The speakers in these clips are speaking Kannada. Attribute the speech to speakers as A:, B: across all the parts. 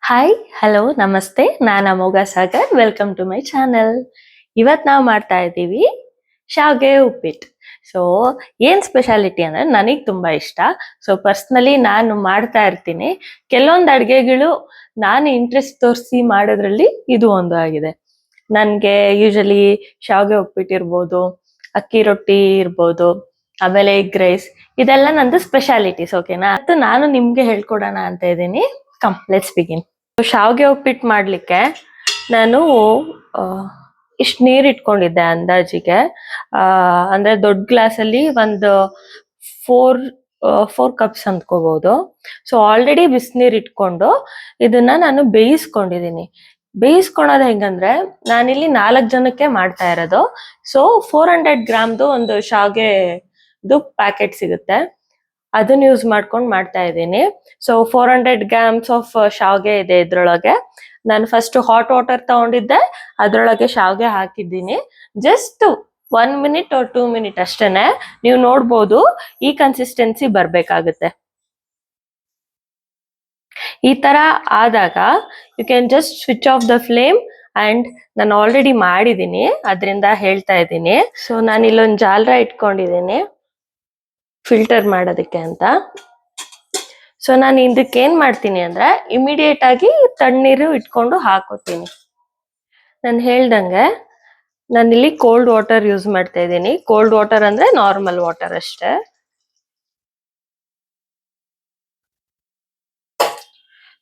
A: ಹಾಯ್, ಹಲೋ, ನಮಸ್ತೆ. ನಾನು Amogha Sagar. Welcome to my channel. ಇವತ್ತು ನಾವು ಮಾಡ್ತಾ ಇದ್ದೀವಿ ಶಾವ್ಗೆ ಉಪ್ಪಿಟ್ಟು. ಸೊ ಏನ್ ಸ್ಪೆಷಾಲಿಟಿ ಅಂದ್ರೆ ನನಗೆ ತುಂಬಾ ಇಷ್ಟ. ಸೊ ಪರ್ಸ್ನಲಿ ನಾನು ಮಾಡ್ತಾ ಇರ್ತೀನಿ. ಕೆಲವೊಂದು ಅಡುಗೆಗಳು ನಾನು ಇಂಟ್ರೆಸ್ಟ್ ತೋರಿಸಿ ಮಾಡೋದ್ರಲ್ಲಿ ಇದು ಒಂದು ಆಗಿದೆ. ನನಗೆ ಯೂಶಲಿ ಶಾವ್ಗೆ ಉಪ್ಪಿಟ್ಟು ಇರ್ಬೋದು, ಅಕ್ಕಿ ರೊಟ್ಟಿ ಇರ್ಬೋದು, ಆಮೇಲೆ ಎಗ್ ರೈಸ್, ಇದೆಲ್ಲ ನಂದು ಸ್ಪೆಷಾಲಿಟೀಸ್. ಓಕೆನಾ? ಮತ್ತು ನಾನು ನಿಮ್ಗೆ ಹೇಳ್ಕೊಡೋಣ ಅಂತ ಇದ್ದೀನಿ. Come, let's begin. ಶಾವ್ಗೆ ಉಪ್ಪಿಟ್ಟು ಮಾಡ್ಲಿಕ್ಕೆ ನಾನು ಇಷ್ಟು ನೀರು ಇಟ್ಕೊಂಡಿದ್ದೆ ಅಂದಾಜಿಗೆ. ಅಂದ್ರೆ ದೊಡ್ಡ ಗ್ಲಾಸಲ್ಲಿ ಒಂದು ಫೋರ್ ಫೋರ್ ಕಪ್ಸ್ ಅಂದ್ಕೋಬಹುದು. ಸೊ ಆಲ್ರೆಡಿ ಬಿಸಿನೀರು ಇಟ್ಕೊಂಡು ಇದನ್ನ ನಾನು ಬೇಯಿಸ್ಕೊಂಡಿದ್ದೀನಿ. ಬೇಯಿಸ್ಕೊಳೋದು ಹೆಂಗಂದ್ರೆ, ನಾನಿಲ್ಲಿ 4 ಜನಕ್ಕೆ ಮಾಡ್ತಾ ಇರೋದು. ಸೊ 400 ಗ್ರಾಮ್ದು ಒಂದು ಶಾವ್ಗೆದು ಪ್ಯಾಕೆಟ್ ಸಿಗುತ್ತೆ, ಅದನ್ನ ಯೂಸ್ ಮಾಡ್ಕೊಂಡು ಮಾಡ್ತಾ ಇದ್ದೀನಿ. ಸೊ 400 ಗ್ರಾಮ್ಸ್ ಆಫ್ ಶಾವ್ಗೆ ಇದೆ ಇದ್ರೊಳಗೆ. ನಾನು ಫಸ್ಟ್ ಹಾಟ್ ವಾಟರ್ ತಗೊಂಡಿದ್ದೆ, ಅದ್ರೊಳಗೆ ಶಾವ್ಗೆ ಹಾಕಿದ್ದೀನಿ. ಜಸ್ಟ್ 1 ಮಿನಿಟ್ or 2 ಮಿನಿಟ್ ಅಷ್ಟೇನೆ. ನೀವು ನೋಡ್ಬೋದು, ಈ ಕನ್ಸಿಸ್ಟೆನ್ಸಿ ಬರ್ಬೇಕಾಗುತ್ತೆ. ಈ ತರ ಆದಾಗ you can just switch off the flame. And ನಾನು ಆಲ್ರೆಡಿ ಮಾಡಿದ್ದೀನಿ, ಅದರಿಂದ ಹೇಳ್ತಾ ಇದ್ದೀನಿ. ಸೊ ನಾನು ಇಲ್ಲೊಂದು ಜಾಲರ ಇಟ್ಕೊಂಡಿದ್ದೀನಿ ಫಿಲ್ಟರ್ ಮಾಡೋದಕ್ಕೆ ಅಂತ. ಸೊ ನಾನು ಇದಕ್ಕೆ ಏನ್ ಮಾಡ್ತೀನಿ ಅಂದ್ರೆ, ಇಮಿಡಿಯೇಟ್ ಆಗಿ ತಣ್ಣೀರು ಇಟ್ಕೊಂಡು ಹಾಕೋತೀನಿ. ನಾನು ಹೇಳ್ದಂಗೆ ನಾನಿಲ್ಲಿ ಕೋಲ್ಡ್ ವಾಟರ್ ಯೂಸ್ ಮಾಡ್ತಾ ಇದ್ದೀನಿ. ಕೋಲ್ಡ್ ವಾಟರ್ ಅಂದ್ರೆ ನಾರ್ಮಲ್ ವಾಟರ್ ಅಷ್ಟೇ.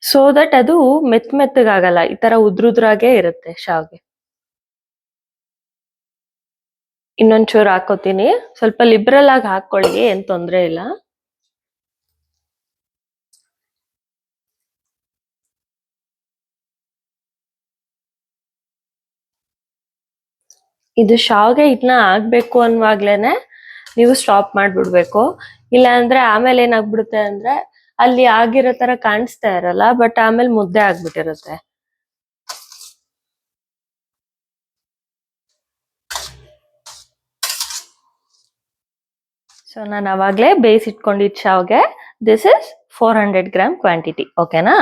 A: ಸೊ ದಟ್ ಅದು ಮೆತ್ತಗಾಗಲ್ಲ, ಈ ತರ ಉದ್ರುದ್ರಾಗೆ ಇರುತ್ತೆ ಶಾವ್ಗೆ. ಇನ್ನೊಂಚೂರು ಹಾಕೋತೀನಿ. ಸ್ವಲ್ಪ ಲಿಬ್ರಲ್ ಆಗಿ ಹಾಕೊಳ್ಳಿ, ಏನ್ ತೊಂದ್ರೆ ಇಲ್ಲ. ಇದು ಶಾವ್ಗೆ ಇದನ್ನ ಆಗ್ಬೇಕು ಅನ್ನುವಾಗ್ಲೇನೆ ನೀವು ಸ್ಟಾಪ್ ಮಾಡ್ಬಿಡ್ಬೇಕು. ಇಲ್ಲ ಅಂದ್ರೆ ಆಮೇಲೆ ಏನಾಗ್ಬಿಡುತ್ತೆ ಅಂದ್ರೆ, ಅಲ್ಲಿ ಆಗಿರೋ ತರ ಕಾಣಿಸ್ತಾ ಇರಲ್ಲ, ಬಟ್ ಆಮೇಲೆ ಮುದ್ದೆ ಆಗ್ಬಿಟ್ಟಿರುತ್ತೆ. ಸೊ ನಾನು ಅವಾಗ್ಲೇ ಬೇಯಿಸಿಟ್ಕೊಂಡಿದ್ದ ಶಾವ್ಗೆ, ದಿಸ್ ಇಸ್ 400 ಗ್ರಾಮ್ ಕ್ವಾಂಟಿಟಿ. ಓಕೆನಾ?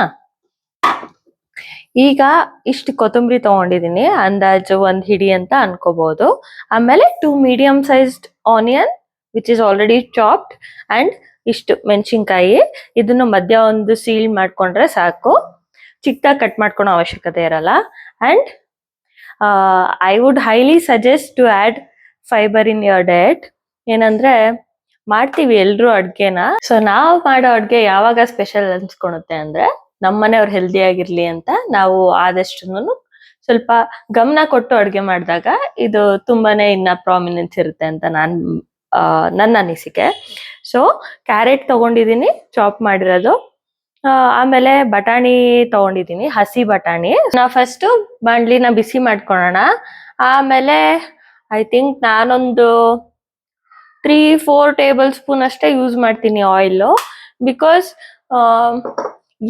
A: ಈಗ ಇಷ್ಟು ಕೊತ್ತಂಬರಿ ತಗೊಂಡಿದ್ದೀನಿ, ಅಂದಾಜು 1 ಹಿಡಿ ಅಂತ ಅನ್ಕೋಬಹುದು. ಆಮೇಲೆ 2 medium sized onion which is already chopped, and ಇಷ್ಟು ಮೆಣಸಿನ್ಕಾಯಿ. ಇದನ್ನು ಮಧ್ಯ ಒಂದು ಸೀಲ್ ಮಾಡ್ಕೊಂಡ್ರೆ ಸಾಕು, ಚಿಕ್ಕದಾಗಿ ಕಟ್ ಮಾಡ್ಕೊಳೋ ಅವಶ್ಯಕತೆ ಇರಲ್ಲ. And I would highly suggest to add fibre in your diet. ಏನಂದ್ರೆ, ಮಾಡ್ತೀವಿ ಎಲ್ರು ಅಡ್ಗೆನ. ಸೊ ನಾವು ಮಾಡೋ ಅಡ್ಗೆ ಯಾವಾಗ ಸ್ಪೆಷಲ್ ಅನ್ಸ್ಕೊಳುತ್ತೆ ಅಂದ್ರೆ, ನಮ್ಮನೆಯವ್ರು ಹೆಲ್ದಿ ಆಗಿರ್ಲಿ ಅಂತ ನಾವು ಆದಷ್ಟು ಸ್ವಲ್ಪ ಗಮನ ಕೊಟ್ಟು ಅಡ್ಗೆ ಮಾಡಿದಾಗ ಇದು ತುಂಬಾನೇ ಇನ್ನ ಪ್ರಾಮಿನೆನ್ಸ್ ಇರುತ್ತೆ ಅಂತ ನನ್ನ ಅನಿಸಿಕೆ. ಸೊ ಕ್ಯಾರೆಟ್ ತಗೊಂಡಿದ್ದೀನಿ, ಚಾಪ್ ಮಾಡಿರೋದು. ಆಮೇಲೆ ಬಟಾಣಿ ತಗೊಂಡಿದ್ದೀನಿ, ಹಸಿ ಬಟಾಣಿ. ನಾ ಫಸ್ಟ್ ಬಾಣ್ಲಿನ ಬಿಸಿ ಮಾಡ್ಕೊಳ್ಳೋಣ. ಆಮೇಲೆ ಐ ಥಿಂಕ್ ನಾನೊಂದು 3-4 ಟೇಬಲ್ ಸ್ಪೂನ್ ಅಷ್ಟೇ ಯೂಸ್ ಮಾಡ್ತೀನಿ ಆಯಿಲ್. ಬಿಕಾಸ್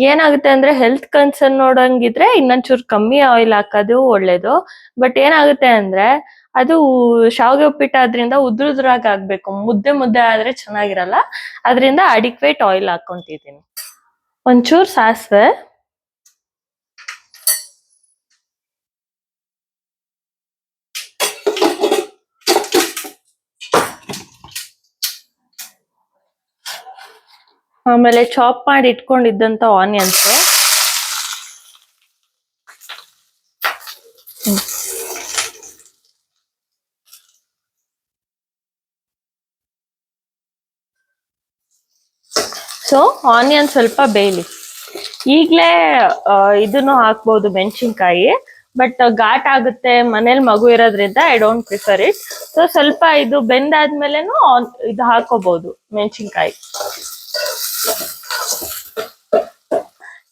A: ಏನಾಗುತ್ತೆ ಅಂದ್ರೆ, ಹೆಲ್ತ್ ಕನ್ಸರ್ನ್ ನೋಡಂಗಿದ್ರೆ ಇನ್ನೊಂಚೂರು ಕಮ್ಮಿ ಆಯಿಲ್ ಹಾಕೋದು ಒಳ್ಳೇದು. ಬಟ್ ಏನಾಗುತ್ತೆ ಅಂದ್ರೆ, ಅದು ಶಾವ್ಗೆ ಉಪ್ಪಿಟ್ಟಾದ್ರಿಂದ ಉದ್ರುದ್ರಾಗಿ ಆಗ್ಬೇಕು, ಮುದ್ದೆ ಆದ್ರೆ ಚೆನ್ನಾಗಿರಲ್ಲ. ಅದರಿಂದ ಅಡಿಕ್ವೇಟ್ ಆಯಿಲ್ ಹಾಕೊಂತಿದ್ದೀನಿ. ಒಂಚೂರು ಸಾಸಿವೆ, ಆಮೇಲೆ ಚಾಪ್ ಮಾಡಿ ಇಟ್ಕೊಂಡಿದ್ದಂತ ಆನಿಯನ್ಸ್, ಸೊ ಆನಿಯನ್ ಸ್ವಲ್ಪ ಬೇಯಲಿ. ಈಗ್ಲೇ ಇದನ್ನು ಹಾಕ್ಬೋದು, ಮೆಣಸಿನ್ಕಾಯಿ. ಬಟ್ ಘಾಟ್ ಆಗುತ್ತೆ, ಮನೇಲಿ ಮಗು ಇರೋದ್ರಿಂದ I don't prefer it. So ಸ್ವಲ್ಪ ಇದು ಬೆಂದಾದ್ಮೇಲೆನು ಇದು ಹಾಕೋಬಹುದು, ಮೆಣಸಿನ್ಕಾಯಿ.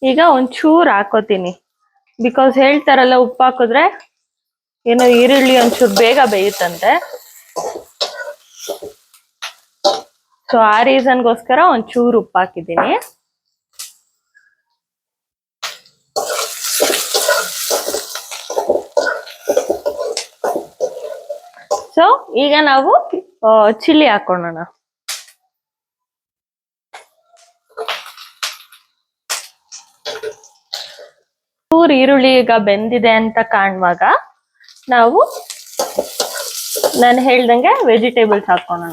A: ಈಗ ಒಂಚೂರು ಹಾಕೋತೀನಿ, ಬಿಕಾಸ್ ಹೇಳ್ತಾರಲ್ಲ, ಉಪ್ಪು ಹಾಕಿದ್ರೆ ಏನೋ ಈರುಳ್ಳಿ ಒಂಚೂರು ಬೇಗ ಬೇಯುತ್ತಂತೆ. ಸೊ ಆ ರೀಸನ್ಗೋಸ್ಕರ ಒಂಚೂರು ಉಪ್ಪು ಹಾಕಿದ್ದೀನಿ. ಸೊ ಈಗ ನಾವು ಚಿಲ್ಲಿ ಹಾಕೊಳ್ಳೋಣ. ಒಂಚೂರು ಈರುಳ್ಳಿ ಈಗ ಬೆಂದಿದೆ ಅಂತ ಕಾಣುವಾಗ ನಾವು ನಾನು ಹೇಳ್ದಂಗೆ ವೆಜಿಟೇಬಲ್ಸ್ ಹಾಕೋಣ.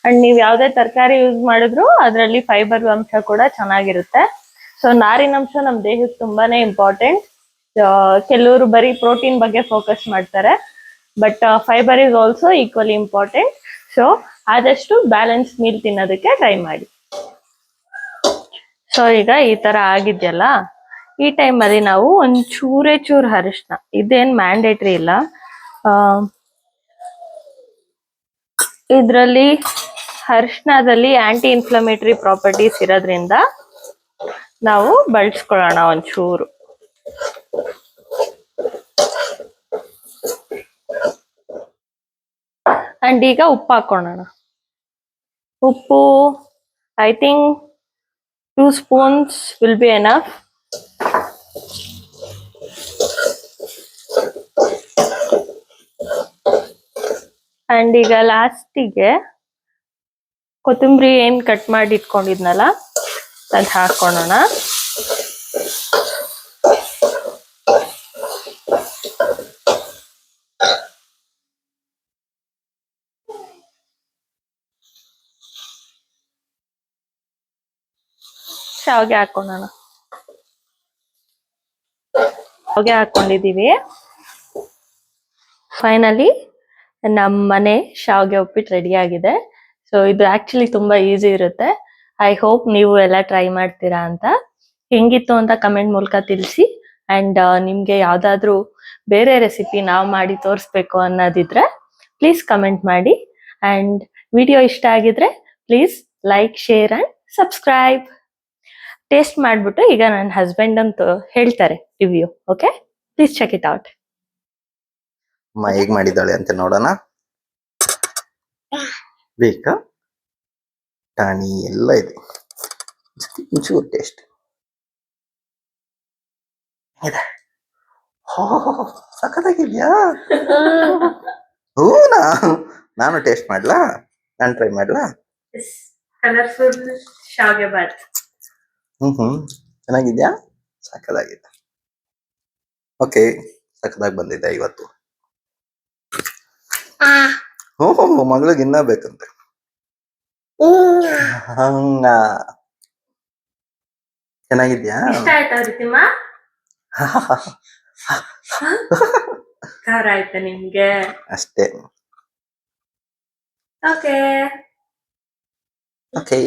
A: ಅಂಡ್ ನೀವು ಯಾವುದೇ ತರಕಾರಿ ಯೂಸ್ ಮಾಡಿದ್ರು ಅದರಲ್ಲಿ ಫೈಬರ್ ಅಂಶ ಕೂಡ ಚೆನ್ನಾಗಿರುತ್ತೆ. ಸೊ ನಾರಿನಂಶ ನಮ್ಮ ದೇಹಕ್ಕೆ ತುಂಬಾನೇ ಇಂಪಾರ್ಟೆಂಟ್. ಕೆಲವರು ಬರೀ ಪ್ರೋಟೀನ್ ಬಗ್ಗೆ ಫೋಕಸ್ ಮಾಡ್ತಾರೆ, but fibre is also equally important. So ಆದಷ್ಟು ಬ್ಯಾಲೆನ್ಸ್ ಮೀಲ್ ತಿನ್ನೋದಕ್ಕೆ ಟ್ರೈ ಮಾಡಿ. ಸೊ ಈಗ ಈ ತರ ಆಗಿದ್ಯಲ್ಲ, ಈ ಟೈಮಲ್ಲಿ ನಾವು ಚೂರು ಅರಿಶಿನ, ಇದೇನ್ ಮ್ಯಾಂಡೇಟ್ರಿ ಇಲ್ಲ, ಇದರಲ್ಲಿ ಅರಿಶಿನದಲ್ಲಿ ಆಂಟಿ ಇನ್ಫ್ಲಮೇಟರಿ ಪ್ರಾಪರ್ಟೀಸ್ ಇರೋದ್ರಿಂದ ನಾವು ಬಳಸ್ಕೊಳ್ಳೋಣ ಒಂಚೂರು. ಅಂಡ್ ಈಗ ಉಪ್ಪು ಹಾಕೋಣ. ಉಪ್ಪು I think 2 spoons will be enough. And ಈಗ ಲಾಸ್ಟಿಗೆ ಕೊತ್ತಂಬರಿ ಏನ್ ಕಟ್ ಮಾಡಿ ಇಟ್ಕೊಂಡಿದ್ನಲ್ಲ ಅದು ಹಾಕೋಣ. ಶಾವಿಗೆ ಹಾಕೋಣ. ಶಾವಿಗೆ ಹಾಕೊಂಡಿದೀವಿ. ಫೈನಲಿ ನಮ್ಮ ಮನೆ ಶಾವಿಗೆ ಉಪ್ಪಿಟ್ಟು ರೆಡಿ ಆಗಿದೆ. ಸೊ ಇದು ಆಕ್ಚುಲಿ ತುಂಬಾ ಈಸಿ ಇರುತ್ತೆ. ಐ ಹೋಪ್ ನೀವು ಎಲ್ಲ ಟ್ರೈ ಮಾಡ್ತೀರಾ ಅಂತ. ಹೆಂಗಿತ್ತು ಅಂತ ಕಮೆಂಟ್ ಮೂಲಕ ತಿಳಿಸಿ. ಅಂಡ್ ನಿಮ್ಗೆ ಯಾವ್ದಾದ್ರು ಬೇರೆ ರೆಸಿಪಿ ನಾವು ಮಾಡಿ ತೋರಿಸ್ಬೇಕು ಅನ್ನೋದಿದ್ರೆ ಪ್ಲೀಸ್ ಕಮೆಂಟ್ ಮಾಡಿ. ಅಂಡ್ ವಿಡಿಯೋ ಇಷ್ಟ ಆಗಿದ್ರೆ please like, share and subscribe. Taste ಮಾಡ್ಬಿಟ್ಟು ಈಗ ನನ್ನ ಹಸ್ಬೆಂಡ್ ಅಂತ ಹೇಳ್ತಾರೆ review. Okay, please check it out.
B: ಹೇಗ್ ಮಾಡಿದ್ದಾಳೆ ಅಂತ ನೋಡೋಣ. ಬೇಕಾ ಟಾಣಿ ಎಲ್ಲ ಇದೆ, ಒಂಚೂರು ಟೇಸ್ಟ್ ಇದೆ. ಸಖತ್ತಾಗಿದ್ಯಾ? ಹೂನಾ, ನಾನು ಟೇಸ್ಟ್ ಮಾಡ್ಲಾ? ನಾನು ಟ್ರೈ ಮಾಡ್ಲಾ?
A: ಕಲರ್ಫುಲ್ ಶಾವಿಗೆ ಬಾತ್.
B: ಚೆನ್ನಾಗಿದ್ಯಾ? ಸಖತ್ತಾಗಿದೆ. ಓಕೆ, ಸಖತ್ತಾಗಿ ಬಂದಿದೆ ಇವತ್ತು. ಮಗಳಿಗೆ ಇನ್ನ ಬೇಕಂತೆ. ಹಂಗ ಚೆನ್ನಾಗಿದ್ಯಾ?
A: ಇಷ್ಟ ಆಯ್ತಾ ರಿತಿಮ್ಮ? ಖಾರ ಆಯ್ತಾ ನಿಮ್ಗೆ?
B: ಅಷ್ಟೇ.
A: Okay
B: okay,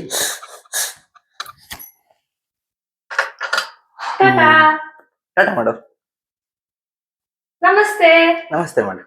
A: Tata.
B: ಟಾಟಾ ಮಾಡು.
A: ನಮಸ್ತೆ.
B: ನಮಸ್ತೆ ಮಾಡು.